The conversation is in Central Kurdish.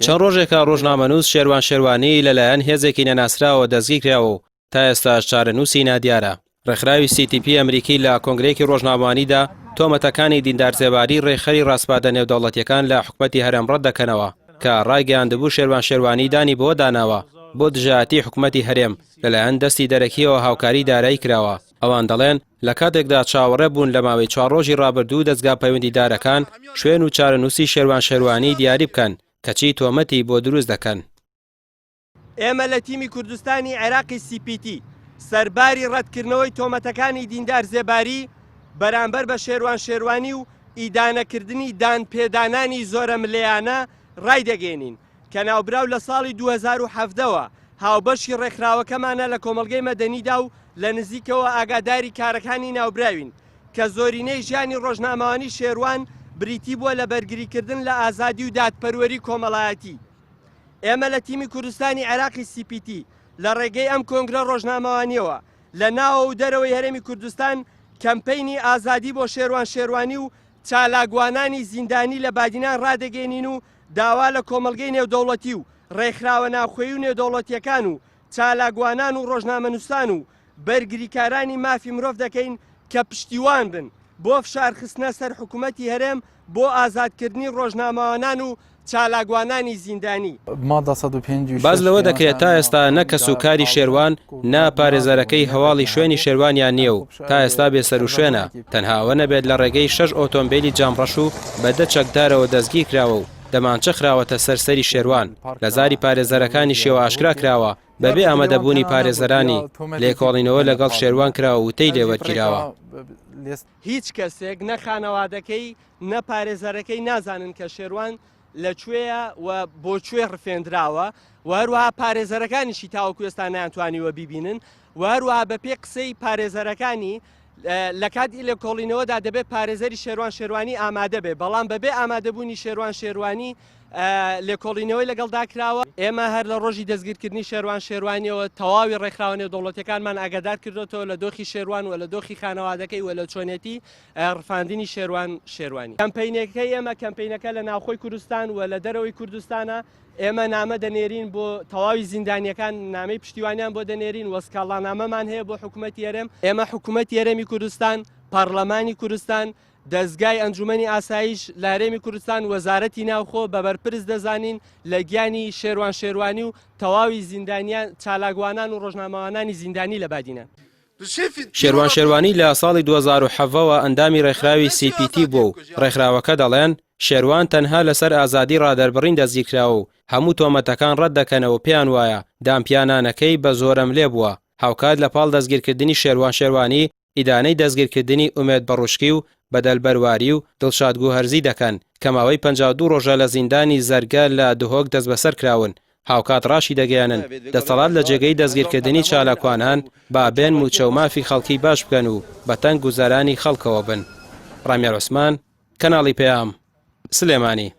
چەند ڕۆژێکە ڕۆژنامەنووس شێروان شێروانی لەلایەن هێزێکی نەناسراوە دەستگیر کراوە و تا ئێستا چارەنووسی نادیارە. ڕێکخراوی CTP ئەمریکی لە کۆنگرێکی ڕۆژنامەوانیدا تۆمەتەکانی دیندارزێباری ڕێکخەری ڕاستپادە نێودەوڵەتیەکان لە حکومەتی هەرێم ڕەت دەکەنەوە کە ڕایگەیاندبوو شێروان شێروانی دانی بۆ داناوە بۆ دژایەتی حکومەتی هەرێم لەلایەن دەستی دەرەکیەوە هاوکاری دارایی کراوە. ئەوان دەڵێن لە کاتێکدا چاوەڕێ بوون لە ماوەی 4 ڕۆژی ڕابردوو دەستگا پەیوەندیدارەکان شوێن و چارەنووسی شێروان شێروانی دیاری بکەن کەچی تۆمەتی بۆ دروست دەکەن. ئێمە لە تیمی کوردستانی عێراقی CPT سەرباری ڕەتکردنەوەی تۆمەتەکانی دیندار زێباری بەرامبەر بە شێروان شێروانی و ئیدانەکردنی دانپێدانانی زۆرە ملەیانە ڕایدەگەێنین کە ناوبراو لە ساڵی 2017ەوە هاوبەشی ڕێکخراوەکەمانە لە کۆمەڵگەی مەدەنیدا و لە نزیکەوە ئاگاداری کارەکانی ناوبراوین کە زۆرینەی ژیانی ڕۆژنامەوانی شێروان بریتی بووە لە بەرگریکردن لە ئازادی و دادپەروەری کۆمەڵایەتی. ئێمە لە تیمی کوردستانی عێراقی CPT لە ڕێگەی ئەم کۆنگرە ڕۆژنامەوانیەوە لە ناوە و دەرەوەی هەرێمی کوردستان کەمپەینی ئازادی بۆ شێروان شێروانی و چالاگوانانی زیندانی لە بادینان ڕادەگەێنین و داوا لە کۆمەڵگەی نێودەوڵەتی و ڕێکخراوە ناوخۆیی و نێودەوڵەتیەکان و چالاگوانان و ڕۆژنامەنووسان و بەرگریکارانی مافی مرۆڤ دەکەین کە پشتیوان بن بۆ فشارخستنە سەر حکوومەتی هەرێم بۆ ئازادکردنی ڕۆژنامەوانان و چالاگوانانی زیندانی. باز لەوە دەکرێت تا ئێستا نەکەس و کاری شێروان نا پارێزەرەکەی هەواڵی شوێنی شێروانیان نییە و تا ئێستا بێسەر و شوێنە تەنهاوە نەبێت لە ڕێگەی 6 ئۆتۆمبیلی جامڕەش و بەدە چەکدارەوە دەستگیر کراوە و دەمانچە خراوەتە سەرسەری شێروان لە زاری پارێزەرەکانی شێوە ئاشکرا کراوە بەبێ ئامادەبوونی پارێزەرانی لێکۆڵینەوە لەگەڵ شێروان کراوە و تێی لێوەرگیراوە. هیچ کەسێک نە خانەوادەکەی نە پارێزەرەکەی نازانن کە شێروان لەکوێیە و بۆ کوێ ڕفێنراوە و هەروەها پارێزەرەکانیشی تاوەکو ئێستا نەیانتوانیوە بیبینن و هەروەها بە پێ قسەی پارێزەرەکانی لە کاتی لێکۆڵینەوەدا دەبێت پارێزەری شێروان شێروانی ئامادە بێ بەڵام بەبێ ئامادەبوونی شێروان شێروانی لێکۆڵینەوەی لەگەڵ داکراوە. ئێمە هەر لە ڕۆژی دەستگیرکردنی شێروان شێروانیەوە تەواوی ڕێکخراوە نێودەوڵەتیەکانمان ئاگادار کردوێتەوە لە دۆخی شێروان و لە دۆخی خانەوادەکەی و لە چۆنێتی ڕفاندنی شێروان شێروانی. کەمپەینەکەی ئێمە کەمپەینەکە لە ناوخۆی کوردستان و لە دەرەوەی کوردستانە ئێمە نامە دەنێرین بۆ تەواوی زیندانیەکان نامەی پشتیوانیان بۆ دەنێرین وەسکاڵانامەمان هەیە بۆ حکوومەتی هەرێم. ئێمە حکوومەتی هەرێمی کوردستان پەرلەمانی کوردستان دەستگای ئەنجومەنی ئاسایش لە هەرێمی کوردستان وەزارەتی ناوخۆ بە بەرپرس دەزانین لە گیانی شێروان شێروانی و تەواوی زیندانیان چالاگوانان و ڕۆژنامەوانانی زیندانی لە بادینە. شێروان شێروانی لە ساڵی 2007ەوە ئەندامی ڕێکخراوی CPT بووە و ڕێکخراوەکە دەڵێن شێروان تەنها لەسەر ئازادی ڕادەربڕین دەستگیرکراوە و هەموو تۆمەتەکان ڕەت دەکەنەوە پێیان وایە دامپیانانەکەی بە زۆرەم لێ بووە. هاوکات لە پاڵ دەستگیرکردنی شێروان شێروانی ئیدانەی دەستگیرکردنی ئومێد بەڕوشکی و بەدەلبەرواری و دڵشادگو هەرزی دەکەن کە ماوەی 52 ڕۆژە لە زیندانی زەرگە لە دهۆک دەست بەسەر کراون. هاوکات ڕاشی دەگەیانن دەسەڵات لە جێگەی دەستگیرکردنی چالاکوانان با بێن موچە و مافی خەڵکی باش بکەن و بەتەنگ گوزارانی خەڵکەوە بن. ڕامیار عوسمان، کەناڵی پێام، سلێمانی.